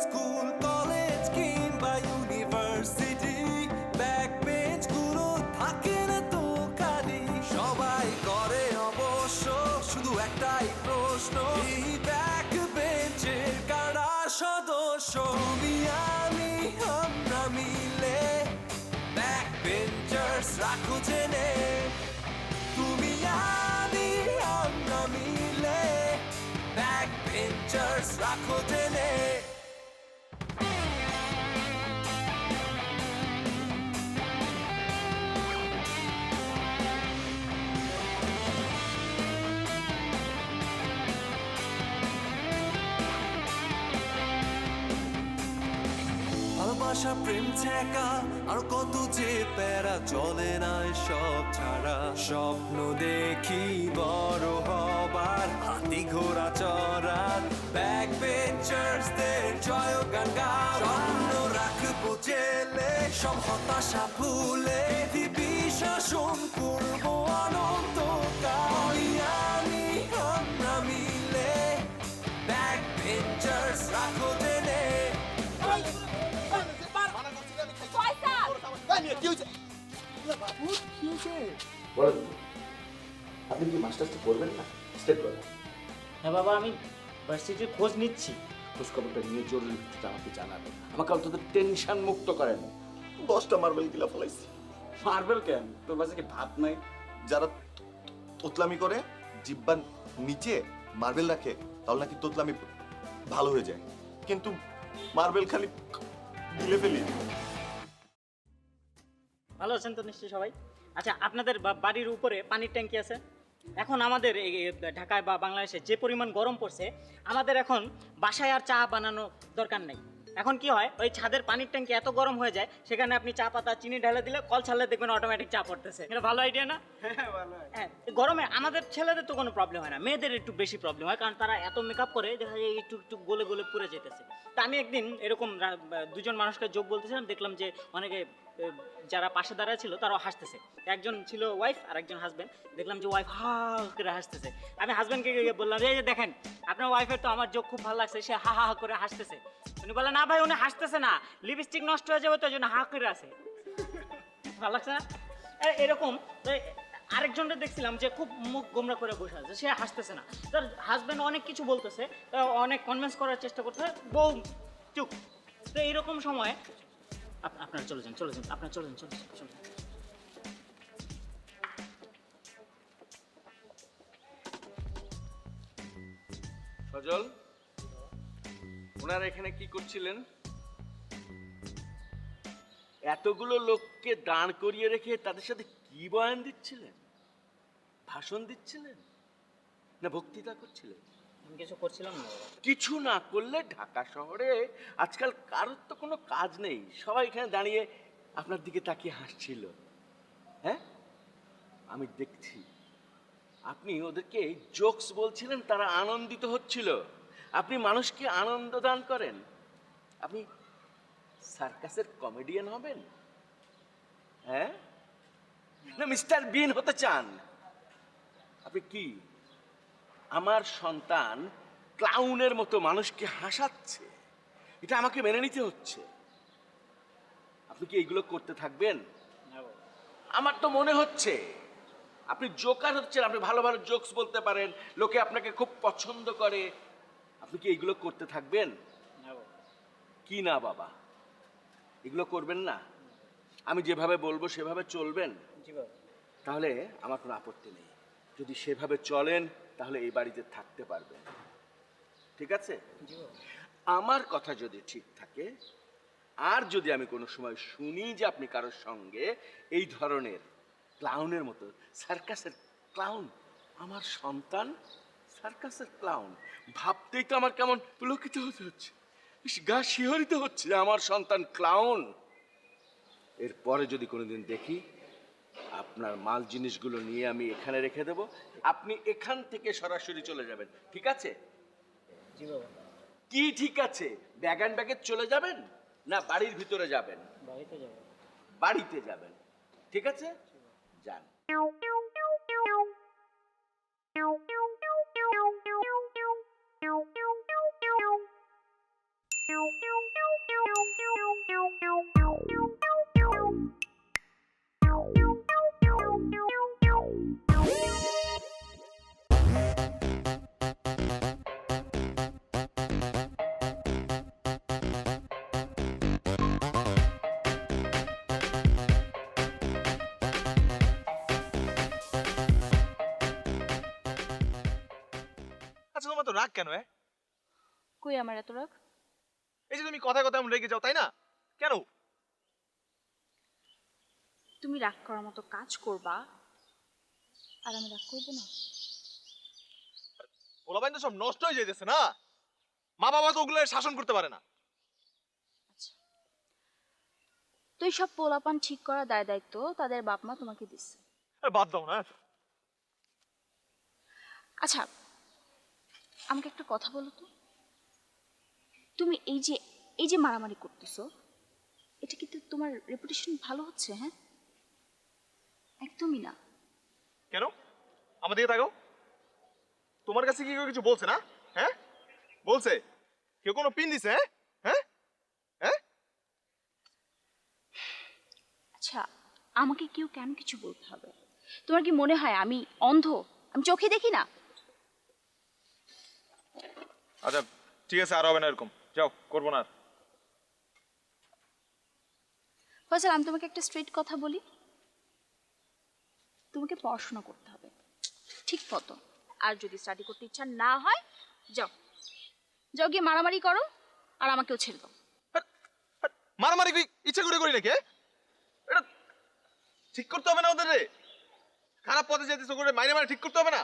School college কিংবা university back bench গুলো থাকে না তো খালি সবাই করে অবশ্য শুধু একটাই প্রশ্ন এই ব্যাক বেঞ্চের কারা সদস্য তুমি আমি আমরা মিলে ব্যাক বেঞ্চার্স রাখো জেনে তুমি আমি আমরা মিলে ব্যাক বেঞ্চার্স রাখো জেনে ভালোবাসা প্রেম ছেকা আর কত যে প্যারা চলে না সব ছাড়া স্বপ্ন দেখি বড় হবার হাতি ঘোড়া চড়ার ব্যাক বেঞ্চার্সদের জয়গান গাও স্বপ্ন রাখবো জেলে সব হতাশা ভুলে পৃথিবী শাসন করবো অনন্তকাল আমি আমরা মিলে ব্যাক বেঞ্চার্স রাখো জেনে বলেন আপনি কি মাস্টার্সটা করবেন না স্টেট করবেন? হ্যাঁ বাবা, আমি ভার্সিটির খোঁজ নিচ্ছি। খোঁজ খবরটা নিয়ে জরুরি ভিত্তিতে আমাকে জানাবেন, আমাকে অন্তত টেনশন মুক্ত করেন। 10টা মার্বেল গিলা ফলাইছি। মার্বেল কেন? তোর কাছে কি ভাত নাই? যারা তোতলামি করে জিব্বার নিচে মার্বেল রাখে তাহলে নাকি তোতলামি ভালো হয়ে যায়, কিন্তু মার্বেল খালি গিলে ফেলি। ভালো আছেন তো নিশ্চয়ই সবাই? আচ্ছা, আপনাদের বাড়ির উপরে পানির ট্যাঙ্কি আছে? এখন আমাদের এই ঢাকায় বা বাংলাদেশে যে পরিমাণ গরম পড়ছে, আমাদের এখন বাসায় আর চা বানানো দরকার নেই। এখন কি হয়, ওই ছাদের পানির ট্যাঙ্কি এত গরম হয়ে যায়, সেখানে আপনি চা পাতা চিনি ঢেলে দিলে কল ছাড়লে দেখবেন অটোমেটিক চা পড়তেছে। এটা ভালো আইডিয়া না? হ্যাঁ, গরমে আমাদের ছেলেদের তো কোনো প্রবলেম হয় না, মেয়েদের একটু বেশি প্রবলেম হয়, কারণ তারা এত মেকআপ করে দেখা যায় একটু একটু গলে গলে পুড়ে যেতেছে। তা আমি একদিন এরকম দুজন মানুষকে যোগ বলতেছিলাম, দেখলাম যে অনেকে যারা পাশে দাঁড়ায় ছিল তারাও হাসতেছে। একজন ছিল ওয়াইফ আর একজন হাজব্যান্ড, দেখলাম যে ওয়াইফ হা করে হাসতেছে। আমি হাজব্যান্ডকে বললাম যে এই যে দেখেন আপনার ওয়াইফের তো আমার যোগ খুব ভালো লাগছে, সে হা হা করে হাসতেছে। উনি বললেন না ভাই, উনি হাসতেছে না, লিপস্টিক নষ্ট হয়ে যাবে তো ওই জন্য হা করে আছে। ভালো লাগছে না? এরকম আরেকজনকে দেখছিলাম যে খুব মুখ গোমরা করে বসে আছে, সে হাসতেছে না। তার হাজব্যান্ড অনেক কিছু বলতেছে, অনেক কনভিন্স করার চেষ্টা করতেছে, বউ চুপ। তো এইরকম সময় আপনারা চলে যান, আপনারা চলে যান। সজল, ওনারা এখানে কি করছিলেন? এতগুলো লোককে দাঁড় করিয়ে রেখে তাদের সাথে কি বয়ান দিচ্ছিলেন? ভাষণ দিচ্ছিলেন না বক্তৃতা করছিলেন? আমি কিছু করছিলাম না বাবা। কিছু না করলে ঢাকা শহরে আজকাল কারোর তো কোনো কাজ নেই, সবাই এখানে দাঁড়িয়ে আপনার দিকে তাকিয়ে হাসছিল। হ্যাঁ, আমি দেখছি আপনি ওদেরকে জোকস বলছিলেন, তারা আনন্দিত হচ্ছিল। আপনি মানুষকে আনন্দ দান করেন, আপনি সার্কাসের কমেডিয়ান হবেন? হ্যাঁ, না মিস্টার বিন হতে চান? আপনি কি আমার সন্তান ক্লাউনের মতো মানুষকে হাসাচ্ছে, এটা আমাকে মেনে নিতে হচ্ছে। আপনি কি এইগুলো করতে থাকবেন? আমার তো মনে হচ্ছে আপনি জোকার হচ্ছেন, আপনি ভালো ভালো জোকস বলতে পারেন, লোকে আপনাকে খুব পছন্দ করে। আপনি কি এগুলো করতে থাকবেন? কি না বাবা, এগুলো করবেন না? আমি যেভাবে বলবো সেভাবে চলবেন? তাহলে আমার কোনো আপত্তি নেই। যদি সেভাবে চলেন তাহলে এই বাড়িতে থাকতে পারবেন, ঠিক আছে? আমার কথা যদি ঠিক থাকে, আর যদি আমি কোনো সময় শুনি যে আপনি কারোর সঙ্গে এই ধরনের ক্লাউনের মতো, সার্কাসের ক্লাউন, আমার সন্তান সার্কাসের ক্লাউন, ভাবতেই তো আমার কেমন পুলকিত হতে হচ্ছে, গা শিহরিত হচ্ছে যে আমার সন্তান ক্লাউন। এরপরে যদি কোনোদিন দেখি, আপনার মাল জিনিসগুলো নিয়ে আমি এখানে রেখে দেব, আপনি এখান থেকে সরাসরি চলে যাবেন, ঠিক আছে? জি বাবা। কি ঠিক আছে? ব্যাগ অ্যান্ড ব্যাগে চলে যাবেন না বাড়ির ভিতরে যাবেন? বাড়িতে যাব। বাড়িতে যাবেন, ঠিক আছে? যান। আচ্ছা তোমার তো রাগ কেন? কই আমার এত রাগ? এই যে তুমি কথায় কথায় রেগে যাও, তাই না? কেন? তুমি রাগ করার মতো কাজ করবা আর আমি রাগ করবো না? পোলাপাইন তো সব নষ্ট হয়ে যাইতেছে না। মা বাবা তো ওগুলো শাসন করতে পারে না। তো এই সব পোলাপান ঠিক করার দায় দায়িত্ব তাদের বাপ মা তোমাকে দিচ্ছে। আরে বাদ দাও না। আচ্ছা, আমাকে একটা কথা বলো তো, তুমি এই যে মারামারি করতেছো, এটা কিন্তু তোমার রেপুটেশন ভালো হচ্ছে? হ্যাঁ, একদমই না। কেন? আমার দিকে তাকাও। তোমার কাছে কি কেউ কিছু বলছে না? হ্যাঁ, বলছে? কেউ কোনো পিন দিছে? হ্যাঁ হ্যাঁ হ্যাঁ। আচ্ছা, আমাকে কেউ কেন কিছু বলতে হবে? তোমার কি মনে হয় আমি অন্ধ? আমি চোখে দেখি না? আচ্ছা ঠিক আছে, আর হবে না এরকম। যাও, করবো না আর। ফয়সাল, আমি তোমাকে একটা স্ট্রেট কথা বলি, তোমাকে পড়াশোনা করতে হবে ঠিক মতো। আর যদি স্টাডি করতে ইচ্ছা না হয়, যাও যাও গিয়ে মারামারি করো, আর আমাকেও ছেড়ে দাও। মারামারি কি ইচ্ছা করে করি নাকি? এটা ঠিক করতে হবে না ওদের রে? খারাপ পথে যেতেছো করে মাইনে মারে ঠিক করতে হবে না?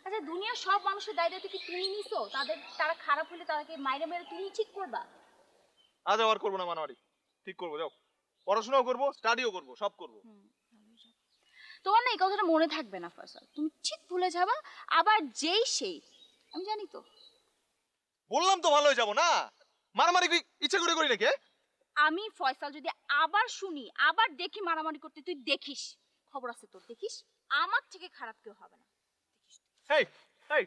আচ্ছা, দুনিয়ার সব মানুষের দায় দায়িত্ব কি তুমি নিছো? তারা খারাপ হলে তাদেরকে মাইরে মেরে তুমি ঠিক করবা? আজ আর করবো না মারামারি। ঠিক করবো, যাও। পড়াশোনাও করবো, স্টাডিও করবো, সব করবো। তোমার না এই কথাটা মনে থাকবে না ফয়সাল, তুমি ঠিক ভুলে যাবা, আবার যেই সেই। আমি জানি তো। বললাম তো ভালো হয়ে যাবো না। মারামারি কি ইচ্ছা করে করি নাকি? আমি ফয়সাল যদি আবার শুনি, আবার দেখি মারামারি করতে, তুই দেখিস, খবর আছে তোর, দেখিস। আমার থেকে খারাপ কেউ হবে না। হেই হেই,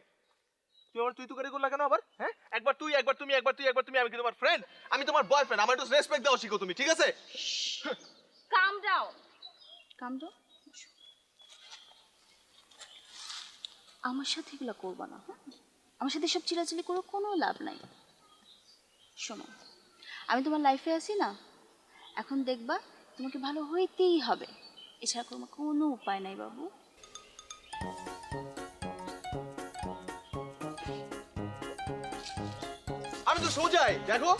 তুই আমার তুই তো করে করলা কেন আবার? হ্যাঁ, একবার তুই, একবার তুমি, একবার তুই, একবার তুমি। আমি কি তোমার ফ্রেন্ড? আমি তোমার বয়ফ্রেন্ড। আমার একটু রেসপেক্ট দাও শিখো তুমি, ঠিক আছে? কাম ডাউন, কাম ডাউন। আমার সাথে এগুলো করবা না, হ্যাঁ? আমার সাথে সব চিলাচিলি করে কোনো লাভ নাই। শোনো, আমি তোমার লাইফে আছি না, এখন দেখবা তোমাকে ভালো হইতেই হবে, এছাড়া কোনো উপায় নাই বাবু। আমি তো সোজাই, দেখো।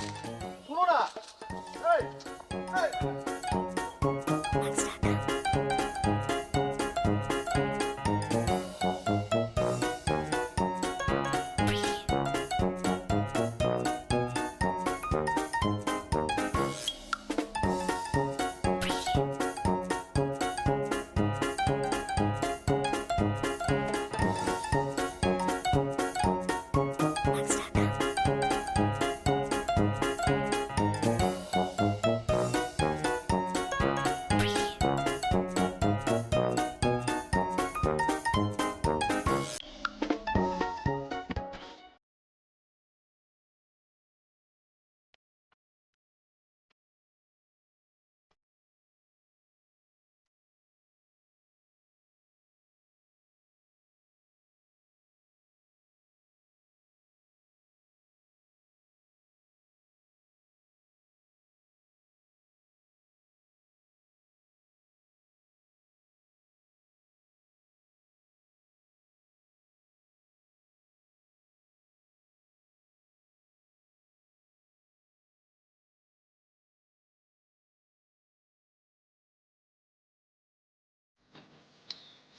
শুনো না। এই, এই।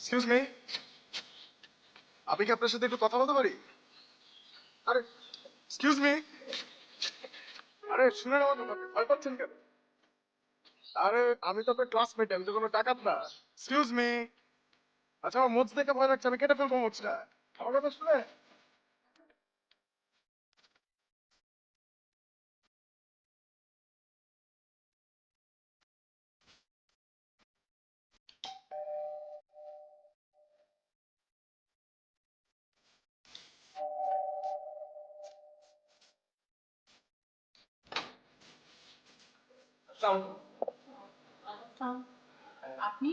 এক্সকিউজ মি, আমি কি আপনার সাথে একটু কথা বলতে পারি? আরে এক্সকিউজ মি, আরে শুনেন আমার কথা, আপনি ভয় পাচ্ছেন কেন? আরে আমি তো আপনার ক্লাসমেট, আমি তো কোনো ডাকাত না। Excuse me. আচ্ছা, আমার মোচ দেখে ভয় লাগছে, আমি কেটে ফেলবো মোচটা। আমার কথা শুনে। আপনি?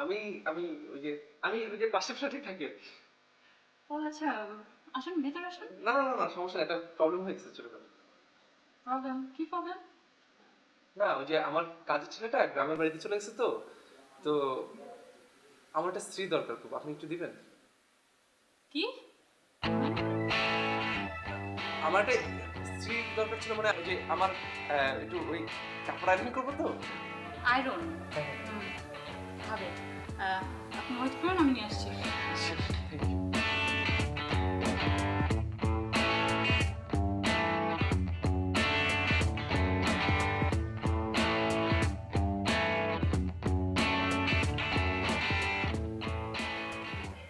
আমি আমি ওই যে পাশের ফ্ল্যাটে থাকি। ও আচ্ছা, আসুন ভেতরে আসুন। না সমস্যা নেই, একটা প্রবলেম হয়েছে ছোটখাটো। প্রবলেম? কি প্রবলেম? না ওই যে আমার কাজের ছেলেটা গ্রামের বাড়িতে চলে গেছে, তো তো আমার একটা স্ত্রী দরকার খুব, আপনি একটু দিবেন? কি? আমার একটা স্ত্রী দরকার ছিল, মানে ওই যে আমার একটু ওই কাপড় আয়রন করবো তো। আয়রন? হবে। আপনি ওয়েট করুন, আমি নিয়ে আসছি।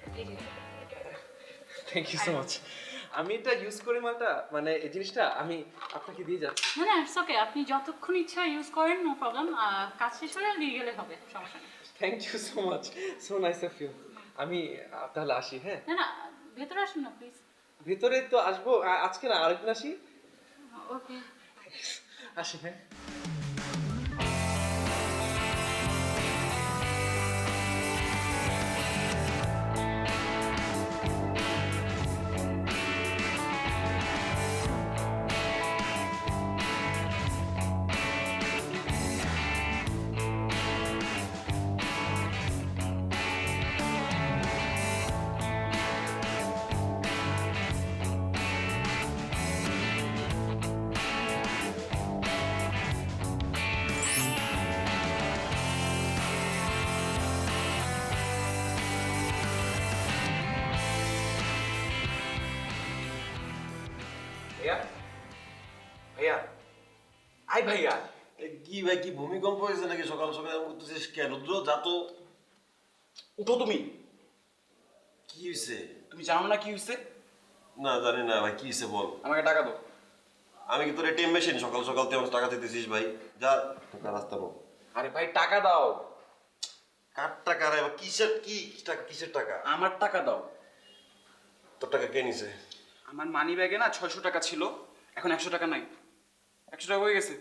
Thank you. Thank you so much. আমি এটা ইউজ করি মালটা, মানে এই জিনিসটা আমি আপনাকে দিয়ে যাচ্ছি। না ইটস ওকে, আপনি যতক্ষণ ইচ্ছা ইউজ করেন, নো প্রবলেম। কাজ শেষ হলে দিয়ে গেলে হবে, সমস্যা নেই। Thank you so much, so nice of you. আমি তাহলে আসি, হ্যাঁ? না ভেতরে আসুন না প্লিজ। ভেতরে তো আসবো, আজকে না আরেকদিন আসি। ওকে। আসি, হ্যাঁ। ভাইয়া, ভাইয়া, আই ভাইয়া। কি ভাই, কি ভূমিকম্প হয়েছে নাকি? সকাল সকাল এমন করতেছিস কেন? রুদ্র, যা তো। উঠো তুমি। কি হয়েছে? তুমি জানো না কি হয়েছে? না জানি না ভাই, কি হয়েছে বল। আমাকে টাকা দাও। আমি কি তোর এটিএম মেশিন? সকাল সকাল তুই আমার টাকা দিতেছিস ভাই? যা টাকা রাস্তা নো। আরে ভাই টাকা দাও। কার টাকা রে? কিসের কি টাকা? কিসের টাকা? আমার টাকা দাও। তোর টাকা কে নিছে? আমার মানি ব্যাগে না 600 টাকা ছিল, এখন 100 টাকা নাই। 100 টাকা হয়ে গেছে।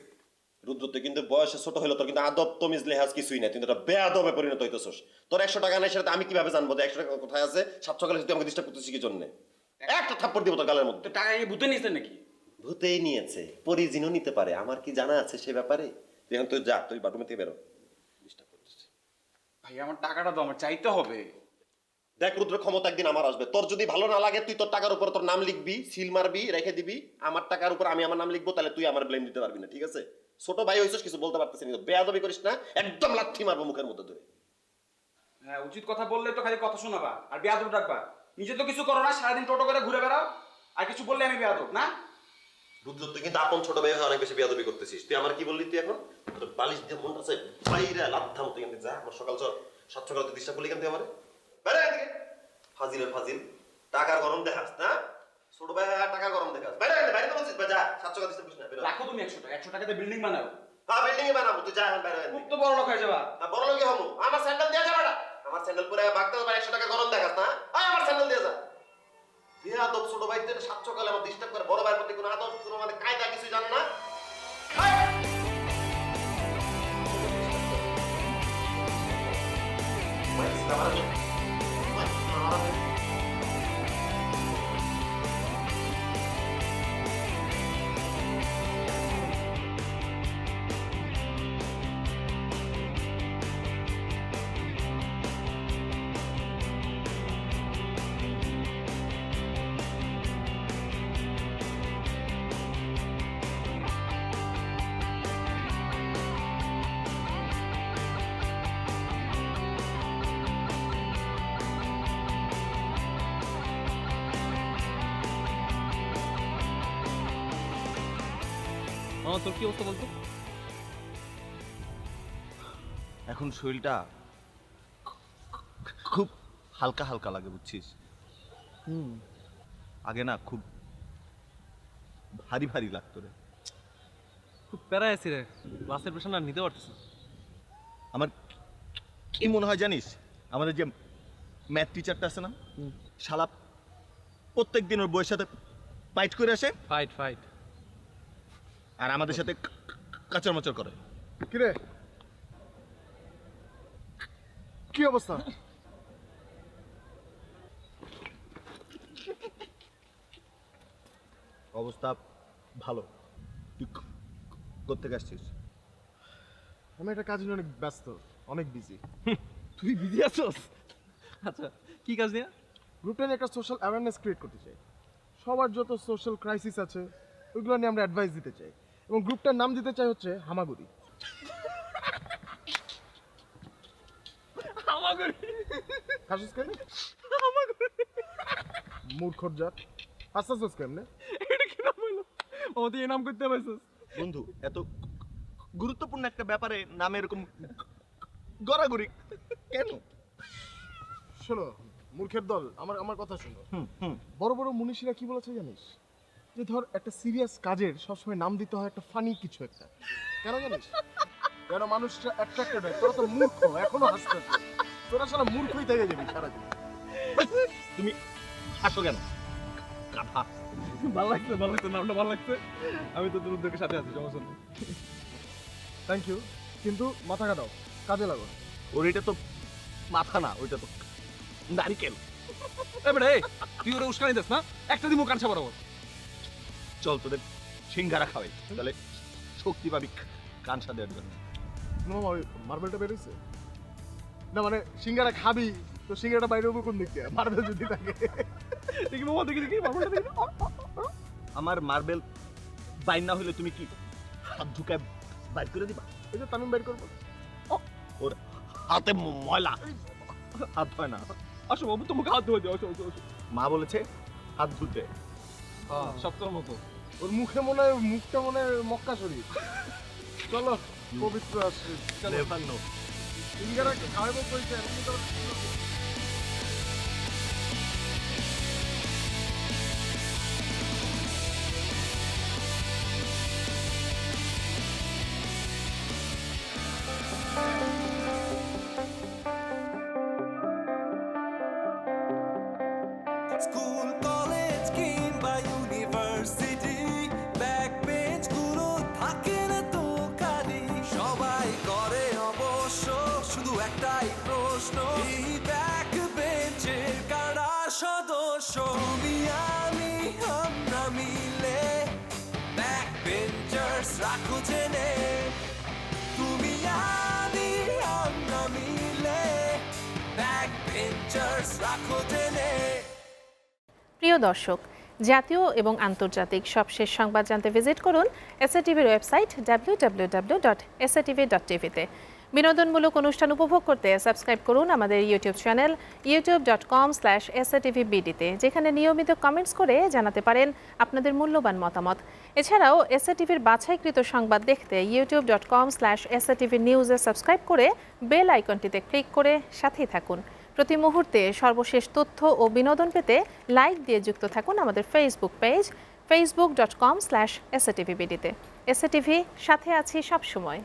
রুদ্র, তুই কিন্তু বয়সে ছোট হইলো, তোর কিন্তু আদব তমিজ লেহাজ কিছুই নাই, তুই একটা বেয়াদবে পরিণত হইতেছস। তোর 100 টাকা নাই, সেটা আমি কিভাবে জানবো যে 100 টাকা কোথায় আছে? সাত সকালে তুই আমাকে ডিস্টার্ব করতেছিস কি জন্য? একটা থাপ্পড় দিব তোর গালের মধ্যে। তো টাকা কি ভূতে নিয়েছে নাকি? ভূতেই নিয়েছে, পরিজিনও নিতে পারে। আমার কি জানা আছে সে ব্যাপারে? তুই এখন তুই যা, তুই বাথরুমে থেকে বেরো। ডিস্টার্ব করতেছিস। ভাই আমার টাকাটা দাও, আমার চাইতে হবে। দেখ রুদ্র, ক্ষমতা একদিন আমার আসবে। তোর যদি ভালো না লাগে, তুই তোর টাকার উপর তোর নাম লিখবি, সিল মারবি, রেখে দিবি। আমার টাকার উপর আমি আমার নাম লিখবো, তাহলে তুই আমার ব্লেম দিতে পারবি না, ঠিক আছে? ছোট ভাই হইছিস, কিছু বলতে পারতেছিস না। বেয়াদবি করিস না, একদম লাথি মারবো মুখের মধ্যে ধরে। হ্যাঁ, উচিত কথা বললে তো খালি কথা শোনাবা আর বেয়াদব ডাকবা। নিজে তো কিছু করো না, সারাদিন টোটো করে ঘুরে বেড়াও, আর কিছু বললে আমি বেয়াদব না? রুদ্র, তুই কিন্তু আপন ছোট ভাই হয়ে অনেক বেশি বেয়াদবি করতেছিস। তুই আমার কি বললি? তুই এখন তোর বালিশ দিয়ে মনটা আছে বাইরে লাথাম। তুই কিন্তু যা, আমার সকাল সাত সকালে তুই ডিস্টার্ব করলি কেন? তুই আমার বাইরে এদিকে ফাজিলের ফাজিল। টাকার গরম দেখাস না? ছোট ভাই টাকা গরম দেখাস। বাইরে বাইরে তো বলছিস, যা, সাত সকাল ডিস্টার্ব করিস না, বেরো। রাখো তুমি 100 টাকা, 100 টাকাতে বিল্ডিং বানাও। হ্যাঁ, বিল্ডিং এ বানাবো, তুই যা এখন বাইরে। খুব তো বড় লোক হয়ে যাবা। বড় লোক হবো? আমার স্যান্ডেল দিয়ে যাবে না? আমার স্যান্ডেল পরে ভাগতে হবে, 100 টাকা গরম দেখাস না? আমার স্যান্ডেল দিয়ে যা। বেয়াদব ছোট ভাই, তুই সাত সকালে আমার ডিস্টার্ব করে। বড় ভাইয়ের প্রতি কোনো আদব, কোনো মানে কায়দা কিছুই জানে না। তোর কি অবস্থা বলতো? এখন শরীরটা খুব হালকা হালকা লাগে, বুঝছিস? আগে না খুব ভারী ভারী লাগতো রে। খুব প্যারা আছি রে, ক্লাসের প্রেশার না নিতে পারতেছি। আমার কি মনে হয় জানিস, আমাদের যে ম্যাথ টিচারটা আছে না, শালা প্রত্যেক দিন ওর বইয়ের সাথে ফাইট করে আসে, ফাইট আর আমাদের সাথে কাচর মাচর করে। কিরে কি অবস্থা? অবস্থা ভালো। তুই কোত্থেকে আসছিস? আমি একটা কাজ নিয়ে অনেক ব্যস্ত, অনেক বিজি। তুই বিজি আছোস? আচ্ছা কি কাজ নিয়ে? গ্রুপটা নিয়ে একটা সোশ্যাল অ্যাওয়ারনেস ক্রিয়েট করতে চাই। সবার যত সোশ্যাল ক্রাইসিস আছে ওইগুলো নিয়ে আমরা অ্যাডভাইস দিতে চাই, এবং গ্রুপটার নাম দিতে চাই হচ্ছে হামাগুড়ি। হাসিস কেন? মূর্খর জাত, হাসছিস কেমনে? এটা কি নাম হলো? আমাদের এই নাম করতে পারছিস? বন্ধু, এত গুরুত্বপূর্ণ একটা ব্যাপারে নামে এরকম গড়াগড়ি কেন? শোনো মূর্খের দল, আমার আমার কথা শোনো। বড় বড় মনীষীরা কি বলেছে জানিস? যে ধর একটা সিরিয়াস কাজের সবসময় নাম দিতে হয় একটা ফানি কিছু একটা। কেন জানিস? যেন মানুষটা অ্যাট্রাক্টেড হয়। তোরা তো মূর্খ, এখনো হাসতেছ। তোরা সারা মূর্খই থেকে যাবি সারাদিন। তুমি হাসো কেন? গাধা। ভালো লাগছে, নামটা ভালো লাগছে। আমি তো তোর উদ্যোগের সাথে আছি, সমস্যা নেই। থ্যাংক ইউ, কিন্তু মাথা কাটাও, কাজে লাগো। ওর এটা তো মাথা না, ওইটা তো নারিকেল। এবারে তুই ওরা উস্কানি দিস না, একটা দিমু কানছা বরাবর। চল তোদের সিঙ্গারা খাওয়াই, তাহলে শক্তি পাবি কানসা দেওয়ার জন্য। মামা ওই মার্বেলটা বেরোইছে না, মানে সিঙ্গারা খাবি তো সিঙ্গারাটা বাইরে হবে কোন দিক দিয়ে? মার্বেল যদি থাকে। দেখি মামা, দেখি মার্বেলটা দেখি। আমার মার্বেল বাইর না হইলে তুমি কি হাত ঢুকায় বাইর করে দিবা? এই যে তামিম বের করবো। ওর হাতে ময়লা, হাত হয় না। আসো বাবু, তোমাকে হাত ধুয়ে দিও। আসো আসো আসো। মা বলেছে হাত ধুতে। হ্যাঁ, সপ্তাহের মতো। ওর মুখে মনে হয়, মুখটা মনে হয় মক্কা শরীফ। চলো পবিত্র আসছে। Never know. সিঙ্গারা খাওয়াবো কইছে। স্কুল কলেজ কিংবা ইউনিভার্সিটি ব্যাক বেঞ্চ গুলো থাকে না তো খালি, সবাই করে অবশ্য শুধু একটাই প্রশ্ন, এই ব্যাক বেঞ্চের কারা সদস্য? তুমি আমি আমরা মিলে ব্যাক বেঞ্চার্স রাখো জেনে, তুমি আমি আমরা মিলে ব্যাক বেঞ্চার্স রাখো জেনে। প্রিয় দর্শক, জাতীয় এবং আন্তর্জাতিক সবশেষ সংবাদ জানতে ভিজিট করুন এসএটিভির ওয়েবসাইট www.satv.tv-তে। বিনোদনমূলক অনুষ্ঠান উপভোগ করতে সাবস্ক্রাইব করুন আমাদের ইউটিউব চ্যানেল youtube.com/satvbd-তে, যেখানে নিয়মিত কমেন্টস করে জানাতে পারেন আপনাদের মূল্যবান মতামত। এছাড়াও এসএটিভির বাছাইকৃত সংবাদ দেখতে youtube.com/satvnews-এ সাবস্ক্রাইব করে বেল আইকনটিতে ক্লিক করে সাথেই থাকুন। প্রতি মুহূর্তে সর্বশেষ তথ্য ও বিনোদন পেতে লাইক দিয়ে যুক্ত থাকুন আমাদের ফেসবুক পেজ facebook.com/satvbd-তে। এসএটিভি, সাথে আছি সবসময়।